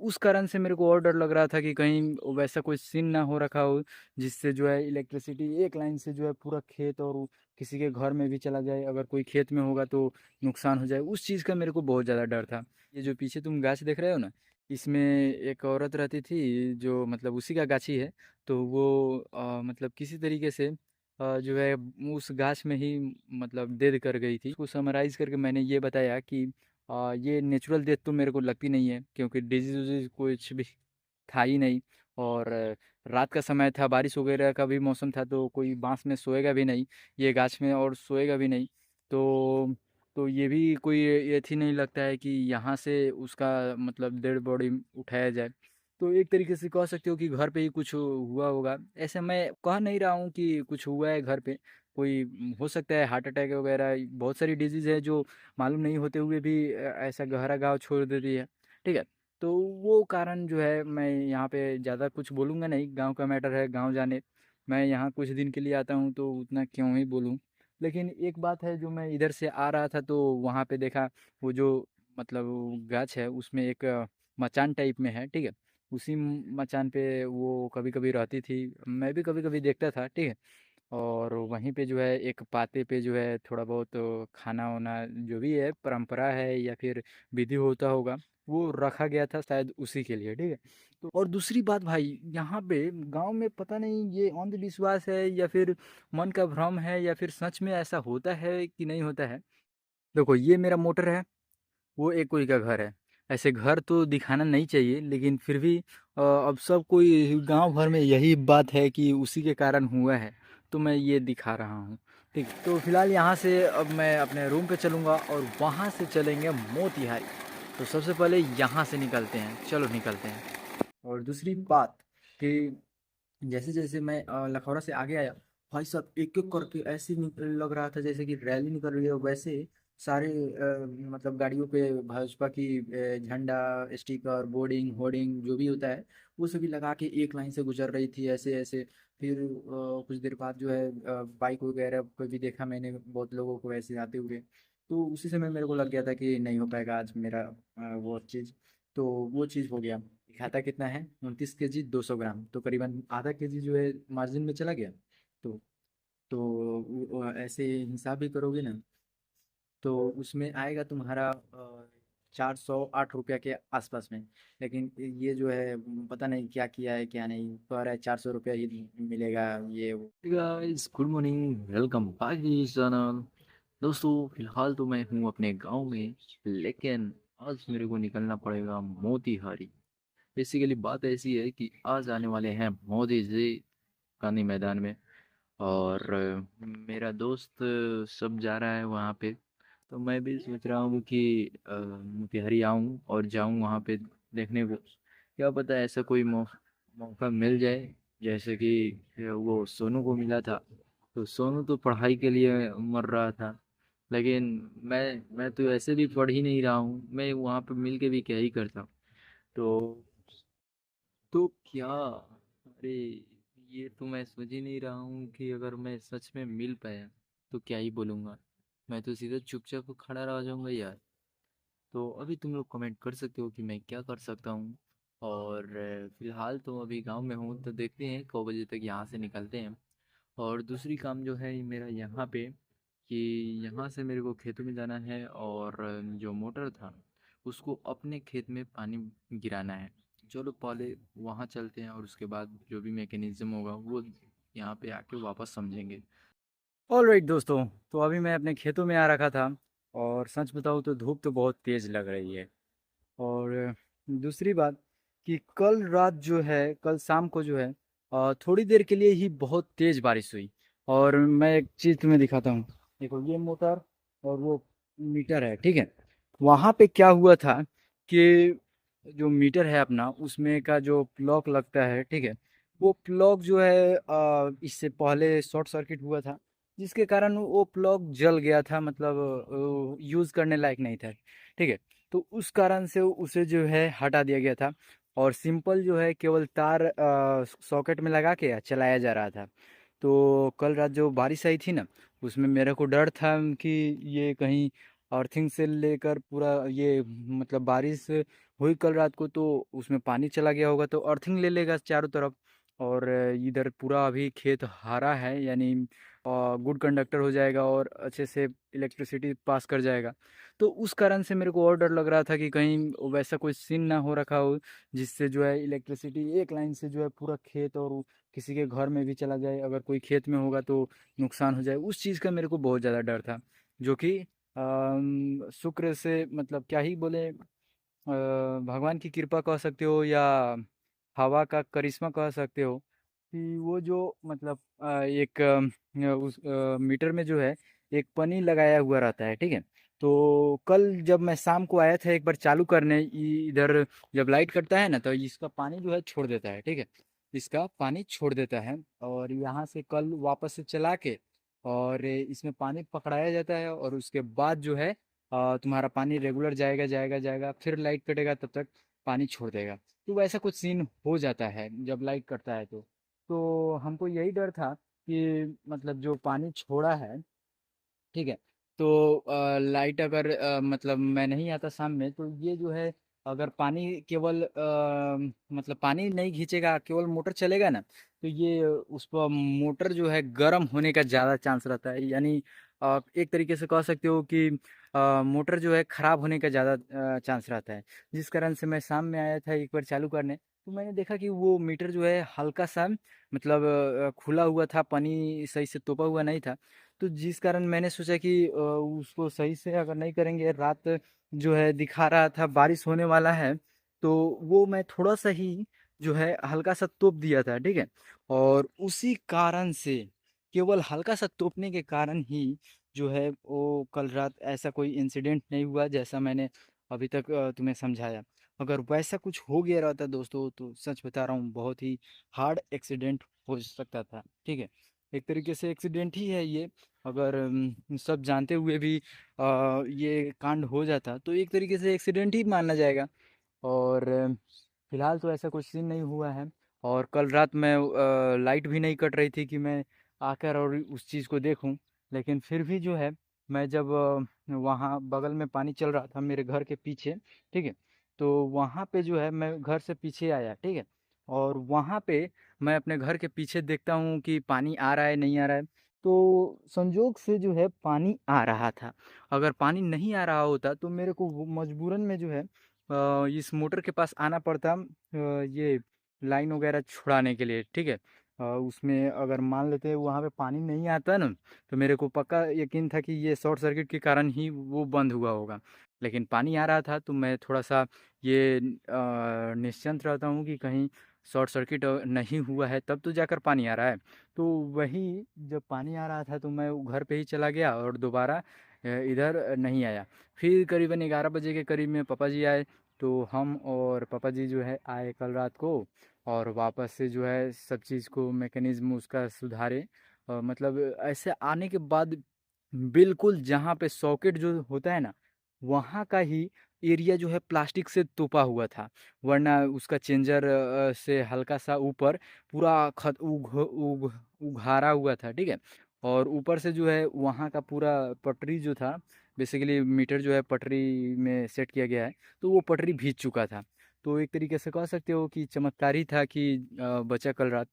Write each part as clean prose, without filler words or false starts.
उस कारण से मेरे को और डर लग रहा था कि कहीं वैसा कोई सीन ना हो रखा हो जिससे जो है इलेक्ट्रिसिटी एक लाइन से जो है पूरा खेत और किसी के घर में भी चला जाए, अगर कोई खेत में होगा तो नुकसान हो जाए। उस चीज़ का मेरे को बहुत ज़्यादा डर था। ये जो पीछे तुम गाछ देख रहे हो ना, इसमें एक औरत रहती थी जो मतलब उसी का गाछी है। तो वो मतलब किसी तरीके से जो है उस गाछ में ही मतलब दे कर गई थी। उसको समराइज़ करके मैंने ये बताया कि ये नेचुरल डेथ तो मेरे को लगती नहीं है, क्योंकि डिजीज़ विजीज़ कुछ भी था ही नहीं। और रात का समय था, बारिश वगैरह का भी मौसम था, तो कोई बांस में सोएगा भी नहीं, ये गाछ में और सोएगा भी नहीं। तो ये भी कोई ये थी नहीं लगता है कि यहाँ से उसका मतलब डेड बॉडी उठाया जाए। तो एक तरीके से कह सकते हो कि घर पे ही कुछ हुआ होगा। ऐसे मैं कह नहीं रहा हूँ कि कुछ हुआ है घर पे, कोई हो सकता है हार्ट अटैक वगैरह, बहुत सारी डिजीज़ है जो मालूम नहीं होते हुए भी ऐसा गहरा घाव छोड़ देती है। ठीक है? तो वो कारण जो है मैं यहाँ पे ज़्यादा कुछ बोलूँगा नहीं, गाँव का मैटर है, गाँव जाने। मैं यहाँ कुछ दिन के लिए आता हूँ तो उतना क्यों ही बोलूँ। लेकिन एक बात है, जो मैं इधर से आ रहा था तो वहाँ पे देखा, वो जो मतलब वो गाछ है उसमें एक मचान टाइप में है, ठीक है? उसी मचान पे वो कभी-कभी रहती थी, मैं भी कभी-कभी देखता था, ठीक है? और वहीं पे जो है एक पाते पे जो है थोड़ा बहुत खाना-वाना जो भी है, परंपरा है या फिर विधि होता होगा, वो रखा गया था शायद उसी के लिए, ठीक है? तो और दूसरी बात भाई, यहाँ पे गाँव में पता नहीं ये अंधविश्वास है या फिर मन का भ्रम है या फिर सच में ऐसा होता है कि नहीं होता है। देखो, ये मेरा मोटर है, वो एक कोई का घर है। ऐसे घर तो दिखाना नहीं चाहिए, लेकिन फिर भी अब सब कोई गांव भर में यही बात है कि उसी के कारण हुआ है, तो मैं ये दिखा रहा हूँ। ठीक, तो फिलहाल यहाँ से अब मैं अपने रूम पे चलूँगा और वहाँ से चलेंगे मोतिहारी। तो सबसे पहले यहाँ से निकलते हैं, चलो निकलते हैं। और दूसरी बात कि जैसे जैसे मैं लखौरा से आगे आया, भाई साहब एक एक करके ऐसे लग रहा था जैसे कि रैली निकल रही है। वैसे सारे मतलब गाड़ियों पे भाजपा की झंडा, स्टिकर, बोर्डिंग होर्डिंग जो भी होता है, वो सभी लगा के एक लाइन से गुजर रही थी ऐसे ऐसे। फिर कुछ देर बाद जो है बाइक वगैरह को भी देखा मैंने, बहुत लोगों को ऐसे आते हुए। तो उसी समय मेरे को लग गया था कि नहीं हो पाएगा आज मेरा वो चीज़। तो वो चीज़ हो गया। खाता कितना है, 29 kg 200 ग्राम, तो करीबन आधा केजी जो है मार्जिन में चला गया। तो तो ऐसे हिसाब भी करोगे ना, तो उसमें आएगा तुम्हारा 408 रुपया के आसपास में। लेकिन ये जो है पता नहीं क्या किया है क्या नहीं, कह रहा है 400 रुपया ही मिलेगा ये वो। Guys, good morning, welcome back to channel. दोस्तों, फिलहाल तो मैं हूँ अपने गांव में, लेकिन आज मेरे को निकलना पड़ेगा मोतीहारी। बेसिकली बात ऐसी है कि आज आने वाले हैं मोदी जी गांधी मैदान में। और मेरा दोस्त सब जा रहा है वहाँ पे। तो मैं भी सोच रहा हूँ कि मोतीहारी आऊँ और जाऊँ वहाँ पे देखने को। क्या पता ऐसा कोई मौका मिल जाए, जैसे कि वो सोनू को मिला था। तो सोनू तो पढ़ाई के लिए मर रहा था, लेकिन मैं तो ऐसे भी पढ़ ही नहीं रहा हूँ, मैं वहाँ पे मिल के भी क्या ही करता। तो तो क्या, अरे, ये तो मैं सोच ही नहीं रहा हूँ कि अगर मैं सच में मिल पाया तो क्या ही बोलूँगा। मैं तो सीधा चुपचाप खड़ा रह जाऊंगा यार। तो अभी तुम लोग कमेंट कर सकते हो कि मैं क्या कर सकता हूँ। और फिलहाल तो अभी गांव में हूँ, तो देखते हैं 9 बजे तक यहाँ से निकलते हैं। और दूसरी काम जो है मेरा यहाँ पे, कि यहाँ से मेरे को खेतों में जाना है और जो मोटर था उसको अपने खेत में पानी गिराना है। चलो पहले वहाँ चलते हैं और उसके बाद जो भी मैकेनिज्म होगा वो यहाँ पे आके वापस समझेंगे। ऑलराइट दोस्तों, तो अभी मैं अपने खेतों में आ रखा था, और सच बताऊँ तो धूप तो बहुत तेज़ लग रही है। और दूसरी बात कि कल रात जो है, कल शाम को जो है थोड़ी देर के लिए ही बहुत तेज़ बारिश हुई। और मैं एक चीज़ तुम्हें दिखाता हूँ। देखो, ये मोटर और वो मीटर है, ठीक है? वहाँ पे क्या हुआ था कि जो मीटर है अपना, उसमें का जो प्लग लगता है, ठीक है? वो प्लग जो है इससे पहले शॉर्ट सर्किट हुआ था, जिसके कारण वो प्लग जल गया था, मतलब यूज़ करने लायक नहीं था, ठीक है? तो उस कारण से उसे जो है हटा दिया गया था, और सिंपल जो है केवल तार सॉकेट में लगा के चलाया जा रहा था। तो कल रात जो बारिश आई थी ना, उसमें मेरे को डर था कि ये कहीं अर्थिंग से लेकर पूरा ये मतलब बारिश हुई कल रात को, तो उसमें पानी चला गया होगा तो अर्थिंग ले लेगा चारों तरफ। और इधर पूरा अभी खेत हरा है, यानी गुड कंडक्टर हो जाएगा और अच्छे से इलेक्ट्रिसिटी पास कर जाएगा। तो उस कारण से मेरे को और डर लग रहा था कि कहीं वैसा कोई सीन ना हो रखा हो जिससे जो है इलेक्ट्रिसिटी एक लाइन से जो है पूरा खेत और किसी के घर में भी चला जाए। अगर कोई खेत में होगा तो नुकसान हो जाए, उस चीज़ का मेरे को बहुत ज़्यादा डर था। जो कि शुक्र से, मतलब क्या ही बोले, भगवान की कृपा कह सकते हो या हवा का करिश्मा कह सकते हो कि वो जो मतलब एक उस मीटर में जो है एक पनी लगाया हुआ रहता है, ठीक है। तो कल जब मैं शाम को आया था एक बार चालू करने, इधर जब लाइट कटता है ना तो इसका पानी जो है छोड़ देता है, ठीक है। इसका पानी छोड़ देता है और यहाँ से कल वापस से चला के और इसमें पानी पकड़ाया जाता है और उसके बाद जो है तुम्हारा पानी रेगुलर जाएगा जाएगा जाएगा, फिर लाइट कटेगा तब तक पानी छोड़ देगा। तो वैसा कुछ सीन हो जाता है जब लाइट कटता है तो हमको यही डर था कि मतलब जो पानी छोड़ा है, ठीक है। तो लाइट अगर मतलब मैं नहीं आता शाम में तो ये जो है, अगर पानी केवल मतलब पानी नहीं खींचेगा, केवल मोटर चलेगा ना, तो ये उस पर मोटर जो है गर्म होने का ज़्यादा चांस रहता है। यानी एक तरीके से कह सकते हो कि मोटर जो है ख़राब होने का ज़्यादा चांस रहता है। जिस कारण से मैं शाम में आया था एक बार चालू करने, तो मैंने देखा कि वो मीटर जो है हल्का सा मतलब खुला हुआ था, पानी सही से तोपा हुआ नहीं था। तो जिस कारण मैंने सोचा कि उसको सही से अगर नहीं करेंगे, रात जो है दिखा रहा था बारिश होने वाला है, तो वो मैं थोड़ा सा ही जो है हल्का सा तोप दिया था, ठीक है। और उसी कारण से, केवल हल्का सा तोपने के कारण ही जो है वो कल रात ऐसा कोई इंसिडेंट नहीं हुआ जैसा मैंने अभी तक तुम्हें समझाया। अगर वैसा कुछ हो गया रहता दोस्तों, तो सच बता रहा हूँ बहुत ही हार्ड एक्सीडेंट हो सकता था, ठीक है। एक तरीके से एक्सीडेंट ही है ये। अगर सब जानते हुए भी ये कांड हो जाता तो एक तरीके से एक्सीडेंट ही माना जाएगा। और फिलहाल तो ऐसा कुछ सीन नहीं हुआ है। और कल रात में लाइट भी नहीं कट रही थी कि मैं आकर और उस चीज़ को देखूं। लेकिन फिर भी जो है, मैं जब वहाँ बगल में पानी चल रहा था मेरे घर के पीछे, ठीक है। तो वहाँ पे जो है मैं घर से पीछे आया, ठीक है। और वहाँ पे मैं अपने घर के पीछे देखता हूँ कि पानी आ रहा है नहीं आ रहा है। तो संजोग से जो है पानी आ रहा था। अगर पानी नहीं आ रहा होता तो मेरे को मजबूरन में जो है इस मोटर के पास आना पड़ता, ये लाइन वगैरह छुड़ाने के लिए, ठीक है। उसमें अगर मान लेते हैं वहाँ पे पानी नहीं आता ना, तो मेरे को पक्का यकीन था कि ये शॉर्ट सर्किट के कारण ही वो बंद हुआ होगा। लेकिन पानी आ रहा था तो मैं थोड़ा सा ये निश्चिंत रहता हूँ कि कहीं शॉर्ट सर्किट नहीं हुआ है, तब तो जाकर पानी आ रहा है। तो वही जब पानी आ रहा था तो मैं घर पे ही चला गया और दोबारा इधर नहीं आया। फिर करीबन 11 बजे के करीब में पापा जी आए। तो हम और पापा जी जो है आए कल रात को और वापस से जो है सब चीज़ को मैकेनिज्म उसका सुधारे। मतलब ऐसे आने के बाद बिल्कुल जहाँ पे सॉकेट जो होता है ना, वहाँ का ही एरिया जो है प्लास्टिक से तोपा हुआ था। वरना उसका चेंजर से हल्का सा ऊपर पूरा उघारा हुआ था, ठीक है। और ऊपर से जो है वहाँ का पूरा पटरी जो था, बेसिकली मीटर जो है पटरी में सेट किया गया है, तो वो पटरी भीग चुका था। तो एक तरीके से कह सकते हो कि चमत्कार ही था कि बचा कल रात।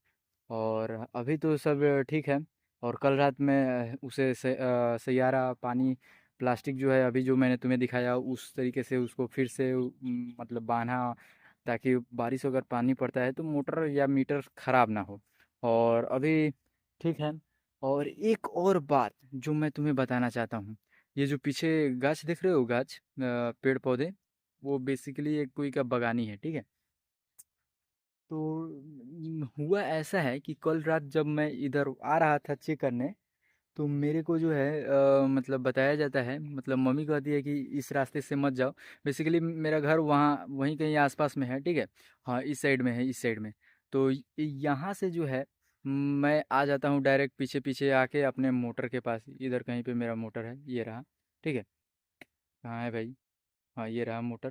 और अभी तो सब ठीक है। और कल रात में उसे सैयारा पानी प्लास्टिक जो है अभी जो मैंने तुम्हें दिखाया उस तरीके से उसको फिर से मतलब बांधा, ताकि बारिश अगर पानी पड़ता है तो मोटर या मीटर ख़राब ना हो। और अभी ठीक है। और एक और बात जो मैं तुम्हें बताना चाहता हूँ, ये जो पीछे गाछ देख रहे हो, गाछ पेड़ पौधे, वो बेसिकली एक कोई का बगानी है, ठीक है। तो हुआ ऐसा है कि कल रात जब मैं इधर आ रहा था चेक करने, तो मेरे को जो है मतलब बताया जाता है, मतलब मम्मी कहती है कि इस रास्ते से मत जाओ। बेसिकली मेरा घर वहाँ वहीं कहीं आसपास में है, ठीक है। हाँ, इस साइड में है, इस साइड में। तो यहाँ से जो है मैं आ जाता हूँ डायरेक्ट पीछे पीछे आके अपने मोटर के पास। इधर कहीं पे मेरा मोटर है, ये रहा, ठीक है। कहाँ है भाई? हाँ, ये रहा मोटर,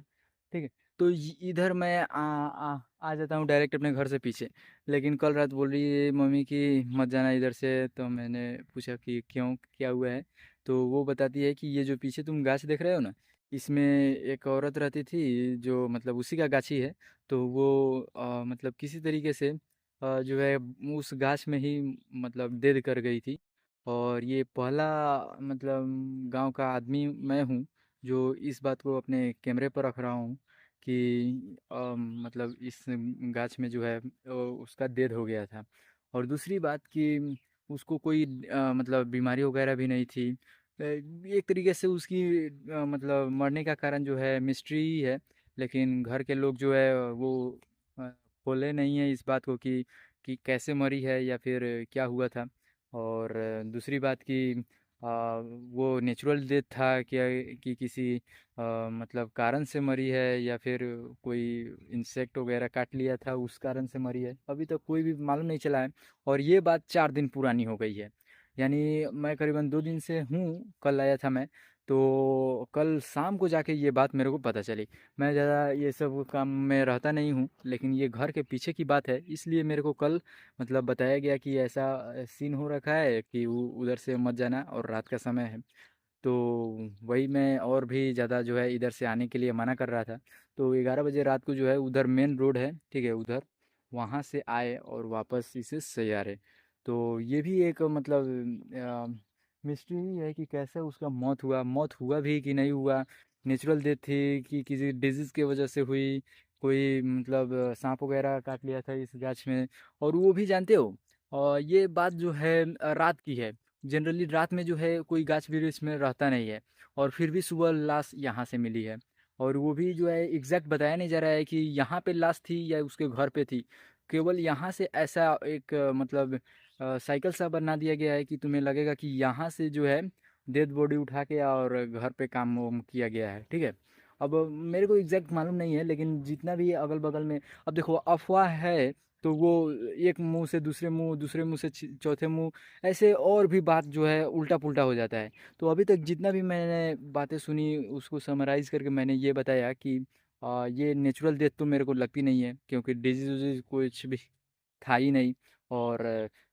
ठीक है। तो इधर मैं आ जाता हूँ डायरेक्ट अपने घर से पीछे। लेकिन कल रात बोल रही है मम्मी कि मत जाना इधर से, तो मैंने पूछा कि क्यों, क्या हुआ है? तो वो बताती है कि ये जो पीछे तुम गाछ देख रहे हो ना, इसमें एक औरत रहती थी जो मतलब उसी का गाछी है। तो वो मतलब किसी तरीके से जो है उस गाछ में ही मतलब डेड कर गई थी। और ये पहला मतलब गांव का आदमी मैं हूँ जो इस बात को अपने कैमरे पर रख रहा हूँ कि मतलब इस गाछ में जो है उसका डेड हो गया था। और दूसरी बात कि उसको कोई मतलब बीमारी वगैरह भी नहीं थी। एक तरीके से उसकी मतलब मरने का कारण जो है मिस्ट्री ही है। लेकिन घर के लोग जो है वो अ, खोले नहीं है इस बात को कि कैसे मरी है या फिर क्या हुआ था। और दूसरी बात कि वो नेचुरल डेथ था क्या कि किसी मतलब कारण से मरी है या फिर कोई इंसेक्ट वगैरह काट लिया था उस कारण से मरी है, अभी तक कोई भी मालूम नहीं चला है। और ये बात 4 दिन पुरानी हो गई है। यानी मैं करीबन 2 दिन से हूँ, कल आया था मैं। तो कल शाम को जाके ये बात मेरे को पता चली। मैं ज़्यादा ये सब काम में रहता नहीं हूँ, लेकिन ये घर के पीछे की बात है इसलिए मेरे को कल मतलब बताया गया कि ऐसा सीन हो रखा है कि उधर से मत जाना और रात का समय है। तो वही मैं और भी ज़्यादा जो है इधर से आने के लिए मना कर रहा था। तो 11 बजे रात को जो है उधर मेन रोड है, ठीक है, उधर वहाँ से आए और वापस इसे सैयारे। तो ये भी एक मतलब मिस्ट्री ही है कि कैसे उसका मौत हुआ भी कि नहीं हुआ। नेचुरल डेथ थी कि किसी डिजीज़ की वजह से हुई, कोई मतलब सांप वगैरह काट लिया था इस गाछ में। और वो भी जानते हो, और ये बात जो है रात की है। जनरली रात में जो है कोई गाछ वृक्ष में रहता नहीं है। और फिर भी सुबह लाश यहाँ से मिली है। और वो भी जो है एग्जैक्ट बताया नहीं जा रहा है कि यहाँ पे लाश थी या उसके घर पे थी। केवल यहाँ से ऐसा एक मतलब साइकिल सा बना दिया गया है कि तुम्हें लगेगा कि यहाँ से जो है डेड बॉडी उठा के और घर पे काम वाम किया गया है, ठीक है। अब मेरे को एग्जैक्ट मालूम नहीं है, लेकिन जितना भी अगल बगल में, अब देखो अफवाह है तो वो एक मुंह से दूसरे मुंह से चौथे मुंह, ऐसे और भी बात जो है उल्टा पुल्टा हो जाता है। तो अभी तक जितना भी मैंने बातें सुनी उसको समराइज करके मैंने ये बताया कि ये नेचुरल डेथ तो मेरे को लगती नहीं है, क्योंकि डिजीज उजीज कुछ भी था ही नहीं। और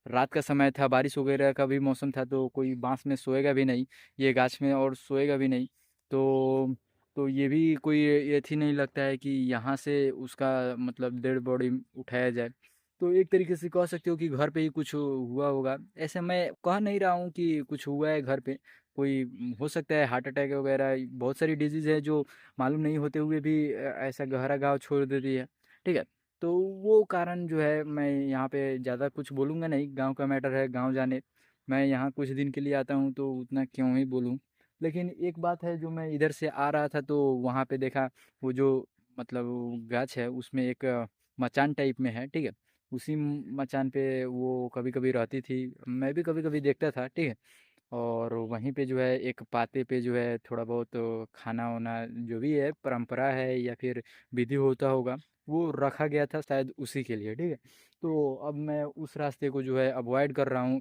रात का समय था, बारिश वगैरह का भी मौसम था, तो कोई बांस में सोएगा भी नहीं ये गाछ में, और सोएगा भी नहीं। तो ये भी कोई ये थी नहीं लगता है कि यहाँ से उसका मतलब डेड बॉडी उठाया जाए। तो एक तरीके से कह सकते हो कि घर पे ही कुछ हुआ होगा। ऐसे मैं कह नहीं रहा हूँ कि कुछ हुआ है घर पे, कोई हो सकता है हार्ट अटैक वगैरह, बहुत सारी डिजीज़ है जो मालूम नहीं होते हुए भी ऐसा गहरा घाव छोड़ देती है, ठीक है। तो वो कारण जो है मैं यहाँ पे ज़्यादा कुछ बोलूँगा नहीं, गांव का मैटर है, गांव जाने। मैं यहाँ कुछ दिन के लिए आता हूँ तो उतना क्यों ही बोलूँ। लेकिन एक बात है, जो मैं इधर से आ रहा था तो वहाँ पे देखा, वो जो मतलब वो गाछ है उसमें एक मचान टाइप में है, ठीक है। उसी मचान पे वो कभी कभी रहती थी, मैं भी कभी कभी देखता था, ठीक है। और वहीं पे जो है एक पाते पे जो है थोड़ा बहुत खाना वाना जो भी है परंपरा है या फिर विधि होता होगा, वो रखा गया था शायद उसी के लिए, ठीक है। तो अब मैं उस रास्ते को जो है अवॉइड कर रहा हूँ,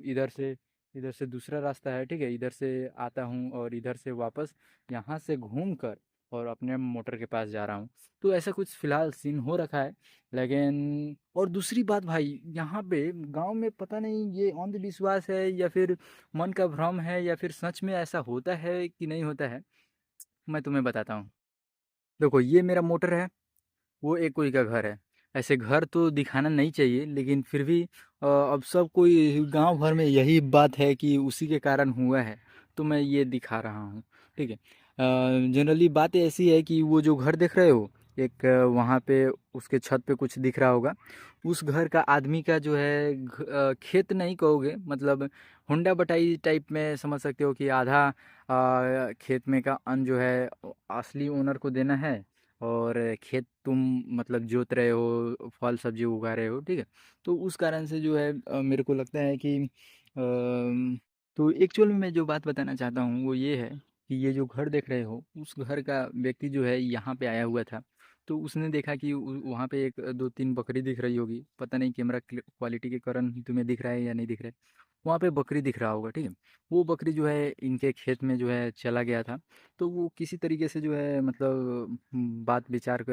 इधर से दूसरा रास्ता है, ठीक है, इधर से आता हूँ और इधर से वापस यहाँ से घूम कर और अपने मोटर के पास जा रहा हूँ। तो ऐसा कुछ फिलहाल सीन हो रखा है। लेकिन और दूसरी बात भाई, यहाँ पे गांव में पता नहीं ये अंधविश्वास है या फिर मन का भ्रम है या फिर सच में ऐसा होता है कि नहीं होता है, मैं तुम्हें बताता हूँ। देखो ये मेरा मोटर है, वो एक कोई का घर है। ऐसे घर तो दिखाना नहीं चाहिए, लेकिन फिर भी अब सब कोई गांव भर में यही बात है कि उसी के कारण हुआ है, तो मैं ये दिखा रहा हूँ, ठीक है। जनरली बात ऐसी है कि वो जो घर देख रहे हो, एक वहाँ पे उसके छत पे कुछ दिख रहा होगा। उस घर का आदमी का जो है खेत नहीं कहोगे, मतलब हुंडा बटाई टाइप में समझ सकते हो कि आधा खेत में का अन्न जो है असली ओनर को देना है। और खेत तुम मतलब जोत रहे हो, फल सब्जी उगा रहे हो, ठीक है। तो उस कारण से जो है मेरे को लगता है कि तो एक्चुअल में मैं जो बात बताना चाहता हूँ वो ये है कि ये जो घर देख रहे हो, उस घर का व्यक्ति जो है यहाँ पे आया हुआ था। तो उसने देखा कि वहाँ पे एक दो तीन बकरी दिख रही होगी, पता नहीं कैमरा क्वालिटी के कारण तुम्हें दिख रहा है या नहीं दिख रहा है। वहाँ पे बकरी दिख रहा होगा, ठीक है। वो बकरी जो है इनके खेत में जो है चला गया था। तो वो किसी तरीके से जो है मतलब बात विचार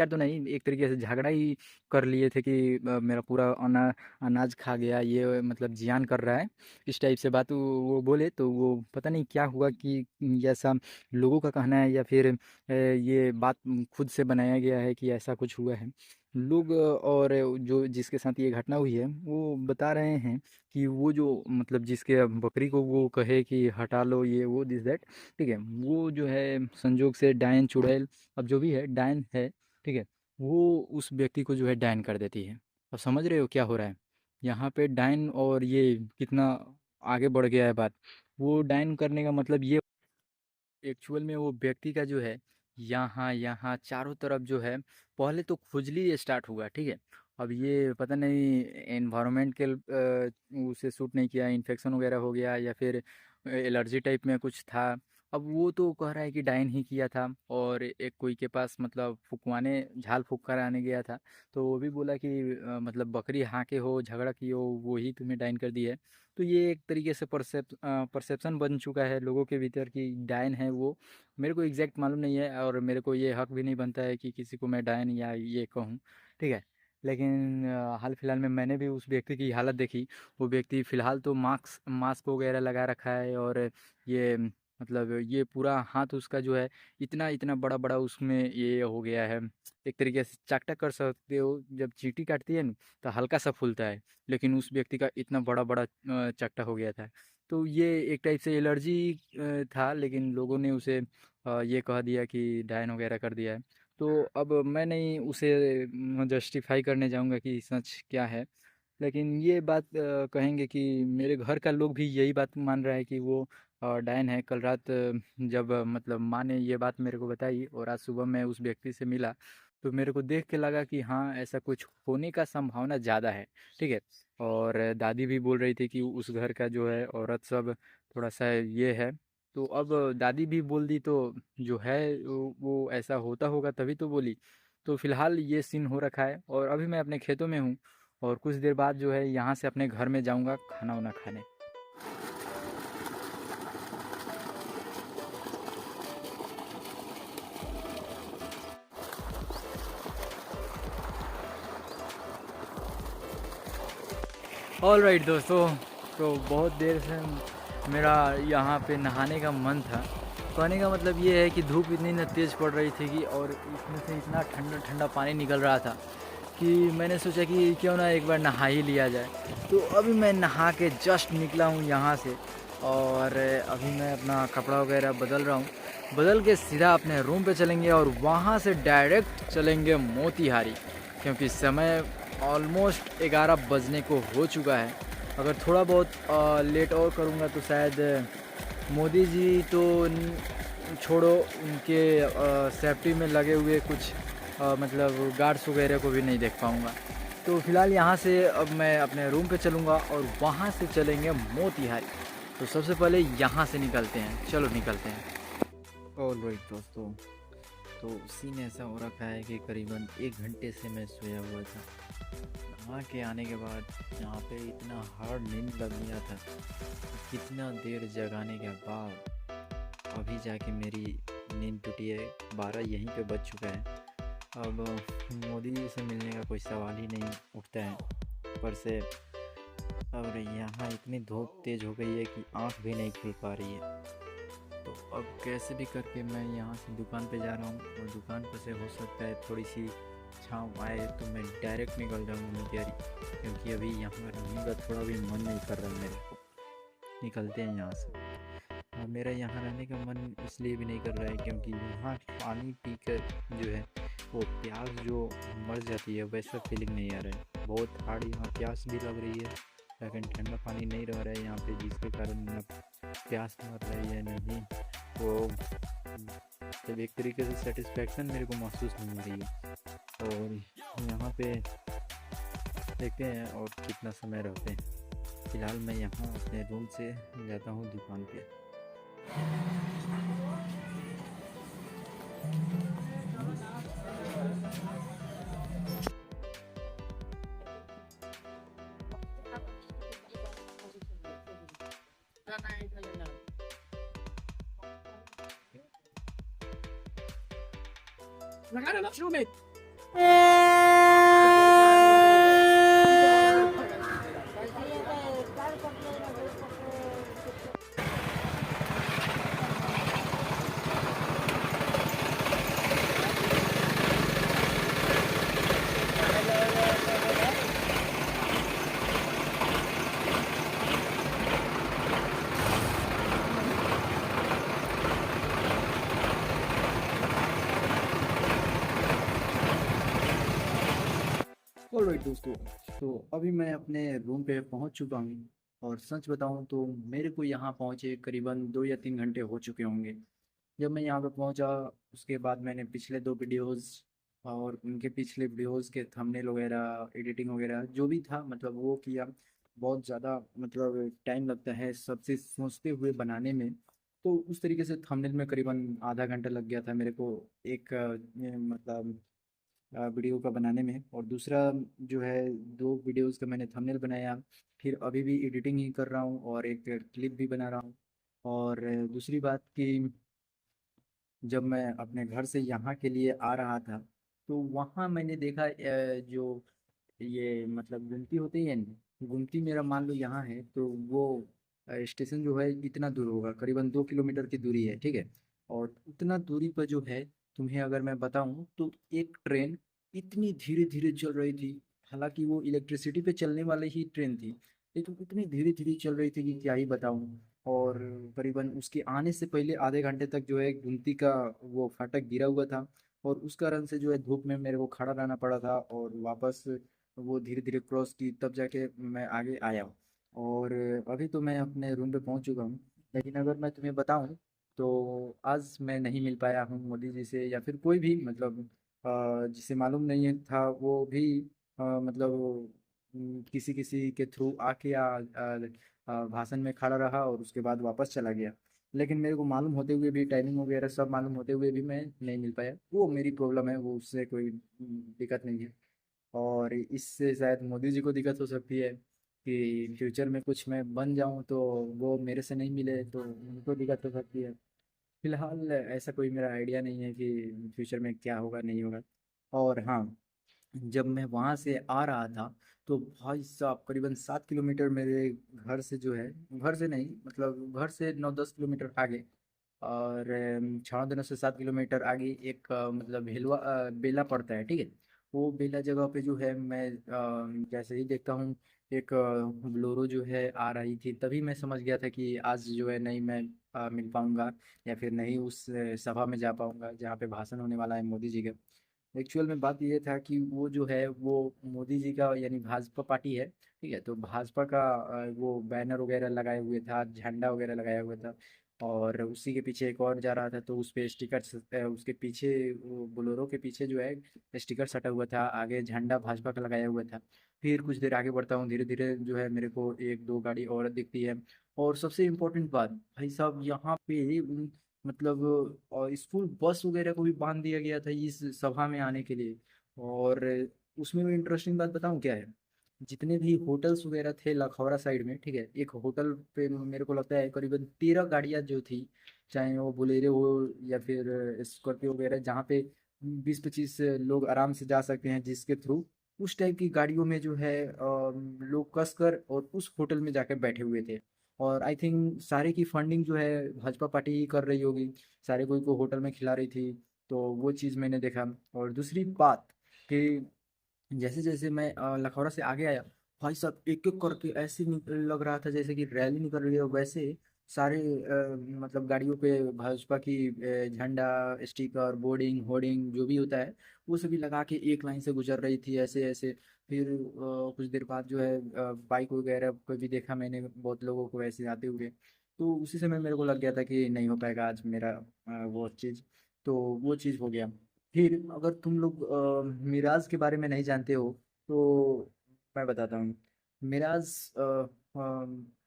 तो नहीं, एक तरीके से झगड़ा ही कर लिए थे कि मेरा पूरा अनाज खा गया, ये मतलब जियान कर रहा है, इस टाइप से बात वो बोले। तो वो पता नहीं क्या हुआ कि ऐसा लोगों का कहना है या फिर ये बात खुद से बनाया गया है कि ऐसा कुछ हुआ है। लोग और जो जिसके साथ ये घटना हुई है वो बता रहे हैं कि वो जो मतलब जिसके बकरी को वो कहे कि हटा लो ये वो दिस दैट, ठीक है, वो जो है संजोग से डायन चुड़ैल, अब जो भी है डायन है, ठीक है, वो उस व्यक्ति को जो है डायन कर देती है। अब समझ रहे हो क्या हो रहा है यहाँ पे डायन, और ये कितना आगे बढ़ गया है बात। वो डायन करने का मतलब ये एक्चुअल में वो व्यक्ति का जो है यहाँ यहाँ चारों तरफ जो है पहले तो खुजली स्टार्ट हुआ, ठीक है। अब ये पता नहीं एनवायरनमेंट के उसे सूट नहीं किया, इन्फेक्शन वगैरह हो गया या फिर एलर्जी टाइप में कुछ था। अब वो तो कह रहा है कि डाइन ही किया था, और एक कोई के पास मतलब फुकवाने झाल फूक कर आने गया था। तो वो भी बोला कि मतलब बकरी हाँके हो झगड़ा किए हो वो ही तुम्हें डाइन कर दी है। तो ये एक तरीके से परसेप्शन बन चुका है लोगों के भीतर कि डायन है वो। मेरे को एग्जैक्ट मालूम नहीं है और मेरे को ये हक भी नहीं बनता है कि किसी को मैं डायन या ये कहूँ, ठीक है। लेकिन हाल फिलहाल में मैंने भी उस व्यक्ति की हालत देखी। वो व्यक्ति फिलहाल तो मास्क मास्क वगैरह लगा रखा है, और ये मतलब ये पूरा हाथ उसका जो है इतना इतना बड़ा बड़ा उसमें ये हो गया है। एक तरीके से चाकटा कर सकते हो, जब चींटी काटती है ना तो हल्का सा फूलता है, लेकिन उस व्यक्ति का इतना बड़ा बड़ा चकटा हो गया था। तो ये एक टाइप से एलर्जी था, लेकिन लोगों ने उसे ये कह दिया कि डायन वगैरह कर दिया है। तो अब मैं नहीं उसे जस्टिफाई करने जाऊंगा कि सच क्या है, लेकिन ये बात कहेंगे कि मेरे घर का लोग भी यही बात मान रहा है कि वो डायन है। कल रात जब मतलब माँ ने ये बात मेरे को बताई और आज सुबह मैं उस व्यक्ति से मिला, तो मेरे को देख के लगा कि हाँ ऐसा कुछ होने का संभावना ज़्यादा है, ठीक है। और दादी भी बोल रही थी कि उस घर का जो है औरत सब थोड़ा सा ये है। तो अब दादी भी बोल दी तो जो है वो ऐसा होता होगा तभी तो बोली। तो फिलहाल ये सीन हो रखा है और अभी मैं अपने खेतों में हूँ, और कुछ देर बाद जो है यहाँ से अपने घर में जाऊँगा खाना वाना खाने। ऑल राइट दोस्तों, तो बहुत देर से मेरा यहाँ पे नहाने का मन था। कहने का मतलब ये है कि धूप इतनी न तेज़ पड़ रही थी कि और इसमें से इतना ठंडा ठंडा पानी निकल रहा था कि मैंने सोचा कि क्यों ना एक बार नहा ही लिया जाए। तो अभी मैं नहा के जस्ट निकला हूँ यहाँ से, और अभी मैं अपना कपड़ा वगैरह बदल रहा हूँ। बदल के सीधा अपने रूम पे चलेंगे और वहाँ से डायरेक्ट चलेंगे मोतीहारी, क्योंकि समय ऑलमोस्ट 11 बजने को हो चुका है। अगर थोड़ा बहुत लेट और करूँगा तो शायद मोदी जी तो छोड़ो, उनके सेफ्टी में लगे हुए कुछ मतलब गार्ड्स वगैरह को भी नहीं देख पाऊँगा। तो फिलहाल यहाँ से अब मैं अपने रूम पे चलूँगा और वहाँ से चलेंगे मोतीहारी। तो सबसे पहले यहाँ से निकलते हैं, चलो निकलते हैं। ऑल राइट दोस्तों, तो सीन ऐसा हो रखा है कि करीबन 1 घंटे से मैं सोया हुआ था। वहाँ के आने के बाद यहाँ पे इतना हार्ड नींद लग गया था, कितना देर जगाने के बाद अभी जाके मेरी नींद टूटी है। 12 यहीं पे बज चुका है। अब मोदी जी से मिलने का कोई सवाल ही नहीं उठता है ऊपर से। और यहाँ इतनी धूप तेज़ हो गई है कि आँख भी नहीं खुल पा रही है। तो अब कैसे भी करके मैं यहाँ से दुकान पे जा रहा हूँ, और दुकान पर से हो सकता है थोड़ी सी छाँव आए तो मैं डायरेक्ट निकल जाऊँगा मोतिहारी, क्योंकि अभी यहाँ रहने का थोड़ा भी मन नहीं कर रहा मेरे को। निकलते हैं यहाँ से। और मेरा यहाँ रहने का मन इसलिए भी नहीं कर रहा है क्योंकि यहाँ पानी पी कर जो है वो प्यास जो मर जाती है वैसा फीलिंग नहीं आ रहा है। बहुत हार्ड यहाँ प्यास भी लग रही है, लेकिन ठंडा पानी नहीं रह रहा है यहाँ पे, जिसके कारण न प्यास मर रही है नहीं वो, जब एक तरीके से सेटिस्फैक्शन मेरे को महसूस नहीं हो रही है। और यहाँ पे देखते हैं और कितना समय रहते हैं। फिलहाल मैं यहाँ अपने रूम से जाता हूँ दुकान पे। ऑलराइट दोस्तों, तो अभी मैं अपने रूम पे पहुंच चुका हूँ और सच बताऊं तो मेरे को यहाँ पहुंचे करीबन 2 या 3 घंटे हो चुके होंगे। जब मैं यहाँ पे पहुंचा उसके बाद मैंने पिछले 2 वीडियोस और उनके पिछले वीडियोस के थंबनेल वगैरह एडिटिंग वगैरह जो भी था मतलब वो किया। बहुत ज़्यादा मतलब टाइम लगता है सब चीज़ सोचते हुए बनाने में। तो उस तरीके से थंबनेल में करीबन आधा घंटा लग गया था मेरे को एक मतलब वीडियो का बनाने में। और दूसरा जो है 2 वीडियोस का मैंने थंबनेल बनाया। फिर अभी भी एडिटिंग ही कर रहा हूँ और एक क्लिप भी बना रहा हूँ। और दूसरी बात कि जब मैं अपने घर से यहाँ के लिए आ रहा था तो वहाँ मैंने देखा जो ये मतलब गुमती होती है ना, गुमती मेरा मान लो यहाँ है तो वो स्टेशन जो है इतना दूर होगा, करीबन 2 किलोमीटर की दूरी है, ठीक है। और उतना दूरी पर जो है तुम्हें अगर मैं बताऊं तो एक ट्रेन इतनी धीरे धीरे चल रही थी। हालांकि वो इलेक्ट्रिसिटी पे चलने वाली ही ट्रेन थी लेकिन इतनी धीरे धीरे चल रही थी कि क्या ही बताऊं। और करीबन उसके आने से पहले आधे घंटे तक जो है गुमती का वो फाटक गिरा हुआ था। और उस कारण से जो है धूप में मेरे को खड़ा रहना पड़ा था और वापस वो धीरे धीरे क्रॉस की तब जाके मैं आगे आया हूँ। और अभी तो मैं अपने रूम पे पहुंच चुका हूँ। लेकिन अगर मैं तुम्हें बताऊं तो आज मैं नहीं मिल पाया हूँ मोदी जी से या फिर कोई भी मतलब जिसे मालूम नहीं था वो भी मतलब किसी किसी के थ्रू आके भाषण में खड़ा रहा और उसके बाद वापस चला गया। लेकिन मेरे को मालूम होते हुए भी टाइमिंग वगैरह सब मालूम होते हुए भी मैं नहीं मिल पाया। वो मेरी प्रॉब्लम है, वो उससे कोई दिक्कत नहीं है। और इससे शायद मोदी जी को दिक्कत हो सकती है कि फ्यूचर में कुछ मैं बन जाऊं तो वो मेरे से नहीं मिले तो उनको दिक्कत हो सकती है। फिलहाल ऐसा कोई मेरा आइडिया नहीं है कि फ्यूचर में क्या होगा नहीं होगा। और हाँ, जब मैं वहाँ से आ रहा था तो भाई साहब करीबन 7 किलोमीटर मेरे घर से जो है, घर से नहीं मतलब घर से 9-10 किलोमीटर आगे और छावनी से 7 किलोमीटर आगे एक मतलब बेला पड़ता है, ठीक है। वो बेला जगह पे जो है मैं जैसे ही देखता हूँ एक ब्लोरो जो है आ रही थी तभी मैं समझ गया था कि आज जो है नहीं मैं मिल पाऊंगा या फिर नहीं उस सभा में जा पाऊंगा जहाँ पे भाषण होने वाला है मोदी जी का। एक्चुअल में बात ये था कि वो जो है वो मोदी जी का यानी भाजपा पार्टी है, ठीक है। तो भाजपा का वो बैनर वगैरह लगाए हुए था, झंडा वगैरह लगाया हुआ था। और उसी के पीछे एक और जा रहा था तो उस पे स्टिकर उसके पीछे वो बोलेरो के पीछे जो है स्टिकर सटा हुआ था, आगे झंडा भाजपा का लगाया हुआ था। फिर कुछ देर आगे बढ़ता हूँ, धीरे धीरे जो है मेरे को एक दो गाड़ी और दिखती है। और सबसे इम्पोर्टेंट बात भाई साहब यहाँ पे मतलब और स्कूल बस वगैरह को भी बांध दिया गया था इस सभा में आने के लिए। और उसमें भी इंटरेस्टिंग बात बताऊं क्या है, जितने भी होटल्स वगैरह थे लखौरा साइड में, ठीक है, एक होटल पे मेरे को लगता है करीबन 13 गाड़ियां जो थी, चाहे वो बोलेरो हो या फिर स्कॉर्पियो वगैरह, जहाँ पे 20-25 लोग आराम से जा सकते हैं जिसके थ्रू उस टाइप की गाड़ियों में जो है लोग कस कर और उस होटल में जाकर बैठे हुए थे। और आई थिंक सारे की फंडिंग जो है भाजपा पार्टी ही कर रही होगी, सारे कोई को होटल में खिला रही थी। तो वो चीज़ मैंने देखा। और दूसरी बात कि जैसे जैसे मैं लखौरा से आगे आया भाई साहब एक एक करके ऐसे लग रहा था जैसे कि रैली निकल रही है वैसे सारे मतलब गाड़ियों पे भाजपा की झंडा स्टिकर बोर्डिंग होर्डिंग जो भी होता है वो सभी लगा के एक लाइन से गुजर रही थी ऐसे ऐसे। फिर कुछ देर बाद जो है बाइक वगैरह को भी देखा मैंने बहुत लोगों को ऐसे आते हुए। तो उसी समय मेरे को लग गया था कि नहीं हो पाएगा आज मेरा वो चीज़। तो वो चीज़ हो गया। फिर अगर तुम लोग मिराज के बारे में नहीं जानते हो तो मैं बताता हूँ। मिराज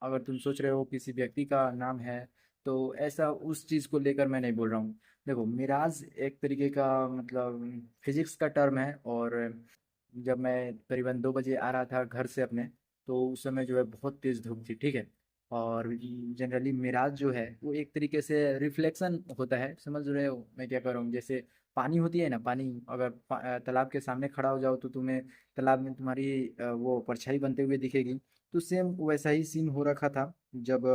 अगर तुम सोच रहे हो किसी व्यक्ति का नाम है तो ऐसा उस चीज़ को लेकर मैं नहीं बोल रहा हूँ। देखो मिराज एक तरीके का मतलब फिजिक्स का टर्म है। और जब मैं करीबन 2 बजे आ रहा था घर से अपने तो उस समय जो है बहुत तेज़ धूप थी, ठीक है। और जनरली मिराज जो है वो एक तरीके से रिफ्लेक्शन होता है, समझ रहे हो मैं क्या कर रहा हूँ? जैसे पानी होती है ना, पानी अगर तालाब के सामने खड़ा हो जाओ तो तुम्हें तालाब में तुम्हारी वो परछाई बनते हुए दिखेगी। तो सेम वैसा ही सीन हो रखा था जब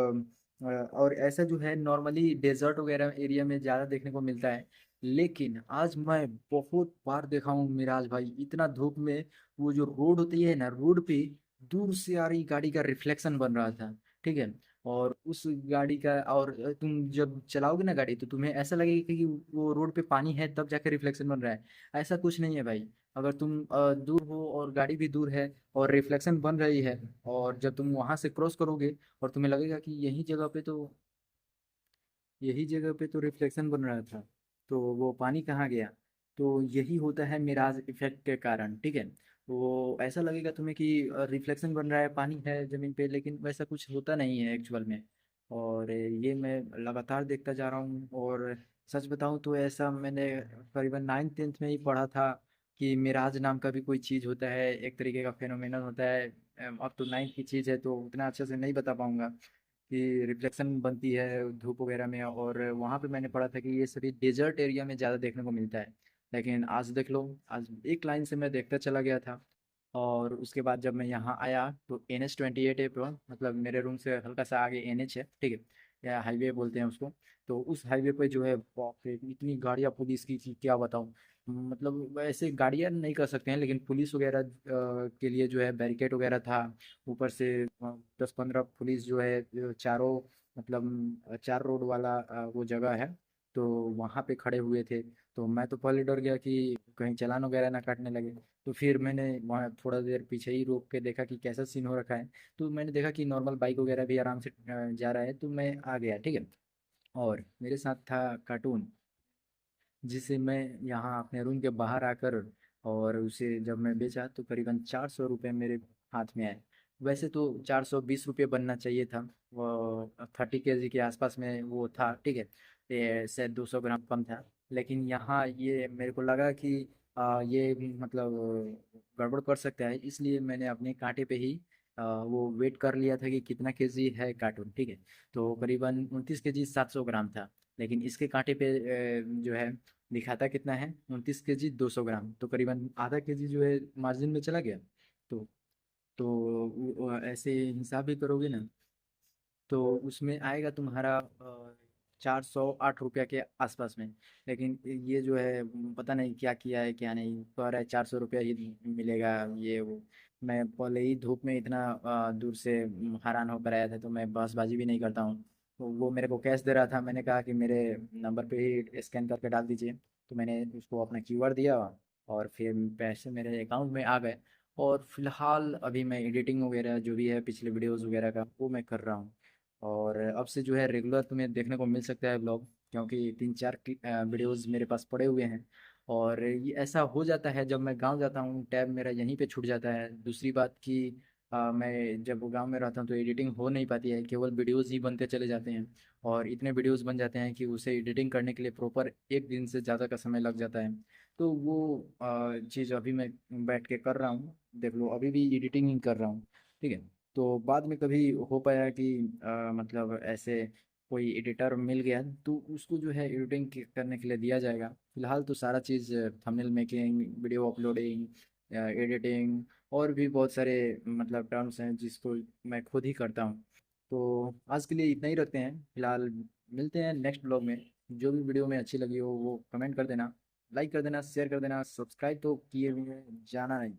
और ऐसा जो है नॉर्मली डेजर्ट वगैरह एरिया में ज़्यादा देखने को मिलता है। लेकिन आज मैं बहुत बार देखा हूँ मिराज भाई, इतना धूप में वो जो रोड होती है ना, रोड पे दूर से आ रही गाड़ी का रिफ्लेक्शन बन रहा था, ठीक है। और उस गाड़ी का, और तुम जब चलाओगे ना गाड़ी तो तुम्हें ऐसा लगेगा कि वो रोड पे पानी है तब जाके रिफ्लेक्शन बन रहा है। ऐसा कुछ नहीं है भाई। अगर तुम दूर हो और गाड़ी भी दूर है और रिफ्लेक्शन बन रही है, और जब तुम वहां से क्रॉस करोगे और तुम्हें लगेगा कि यही जगह पे तो रिफ्लेक्शन बन रहा था, तो वो पानी कहाँ गया? तो यही होता है मिराज इफेक्ट के कारण, ठीक है। वो ऐसा लगेगा तुम्हें कि रिफ्लेक्शन बन रहा है, पानी है जमीन पे, लेकिन वैसा कुछ होता नहीं है एक्चुअल में। और ये मैं लगातार देखता जा रहा हूँ। और सच बताऊँ तो ऐसा मैंने करीबन 9th 10th में ही पढ़ा था कि मिराज नाम का भी कोई चीज़ होता है, एक तरीके का फेनोमेनन होता है। अब तो 9th की चीज़ है तो उतना अच्छे से नहीं बता पाऊंगा कि रिफ्लेक्शन बनती है धूप वगैरह में। और वहाँ पे मैंने पढ़ा था कि ये सभी डेजर्ट एरिया में ज़्यादा देखने को मिलता है। लेकिन आज देख लो, आज एक लाइन से मैं देखता चला गया था। और उसके बाद जब मैं यहाँ आया तो NH 28 है पर, मतलब मेरे रूम से हल्का सा आगे NH है, ठीक है, या हाईवे बोलते हैं उसको। तो उस हाईवे पे जो है बाप रे इतनी गाड़ियाँ पुलिस की थी, क्या बताऊँ। मतलब ऐसे गाड़ियाँ नहीं कर सकते हैं, लेकिन पुलिस वगैरह के लिए जो है बैरिकेड वगैरह था। ऊपर से 10-15 पुलिस जो है चारों, मतलब 4 रोड वाला वो जगह है, तो वहाँ पे खड़े हुए थे। तो मैं तो पहले डर गया कि कहीं चालान वगैरह ना काटने लगे। तो फिर मैंने वहाँ थोड़ा देर पीछे ही रोक के देखा कि कैसा सीन हो रखा है। तो मैंने देखा कि नॉर्मल बाइक वगैरह भी आराम से जा रहा है, तो मैं आ गया, ठीक है। और मेरे साथ था कार्टून, जिसे मैं यहाँ अपने रूम के बाहर आकर, और उसे जब मैं बेचा तो करीबन 400 रुपये मेरे हाथ में आए। वैसे तो 420 रुपये बनना चाहिए था, वो 30 kg के आसपास में वो था, ठीक है। ये शायद 200 ग्राम कम था। लेकिन यहाँ ये मेरे को लगा कि ये मतलब गड़बड़ कर सकता है, इसलिए मैंने अपने कांटे पे ही वो वेट कर लिया था कि कितना केजी है कार्टून, ठीक है। तो करीबन 29 kg 700 ग्राम था। लेकिन इसके कांटे पे जो है दिखाता कितना है, 29 kg 200 ग्राम, तो करीबन आधा केजी जो है मार्जिन में चला गया। तो तो ऐसे हिसाब भी करोगे ना, तो उसमें आएगा तुम्हारा 408 रुपया के आसपास में। लेकिन ये जो है पता नहीं क्या किया है क्या नहीं, कह रहा है 400 रुपया ही मिलेगा ये वो। मैं पहले ही धूप में इतना दूर से हैरान होकर आया था, तो मैं बसबाजी भी नहीं करता हूँ। तो वो मेरे को कैश दे रहा था, मैंने कहा कि मेरे नंबर पे ही स्कैन करके डाल दीजिए। तो मैंने उसको अपना QR दिया, और फिर पैसे मेरे अकाउंट में आ गए। और फिलहाल अभी मैं एडिटिंग वगैरह जो भी है पिछले वीडियोस वगैरह का वो मैं कर रहा हूँ। और अब से जो है रेगुलर तुम्हें देखने को मिल सकता है ब्लॉग, क्योंकि 3-4 वीडियोस मेरे पास पड़े हुए हैं। और ये ऐसा हो जाता है जब मैं गांव जाता हूँ, टैब मेरा यहीं पे छूट जाता है। दूसरी बात कि मैं जब गांव में रहता हूँ तो एडिटिंग हो नहीं पाती है, केवल वीडियोस ही बनते चले जाते हैं। और इतने वीडियोस बन जाते हैं कि उसे एडिटिंग करने के लिए प्रॉपर एक दिन से ज़्यादा का समय लग जाता है। तो वो चीज़ अभी मैं बैठ के कर रहा हूँ, देख लो अभी भी एडिटिंग ही कर रहा हूँ, ठीक है। तो बाद में कभी हो पाया कि मतलब ऐसे कोई एडिटर मिल गया तो उसको जो है एडिटिंग करने के लिए दिया जाएगा। फिलहाल तो सारा चीज़ thumbnail making, video uploading, editing, और भी बहुत सारे मतलब टर्म्स हैं जिसको मैं खुद ही करता हूँ। तो आज के लिए इतना ही रखते हैं फिलहाल। मिलते हैं नेक्स्ट ब्लॉग में। जो भी वीडियो में अच्छी लगी हो वो कमेंट कर देना, लाइक कर देना, शेयर कर देना, सब्सक्राइब तो किए हुए जाना नहीं।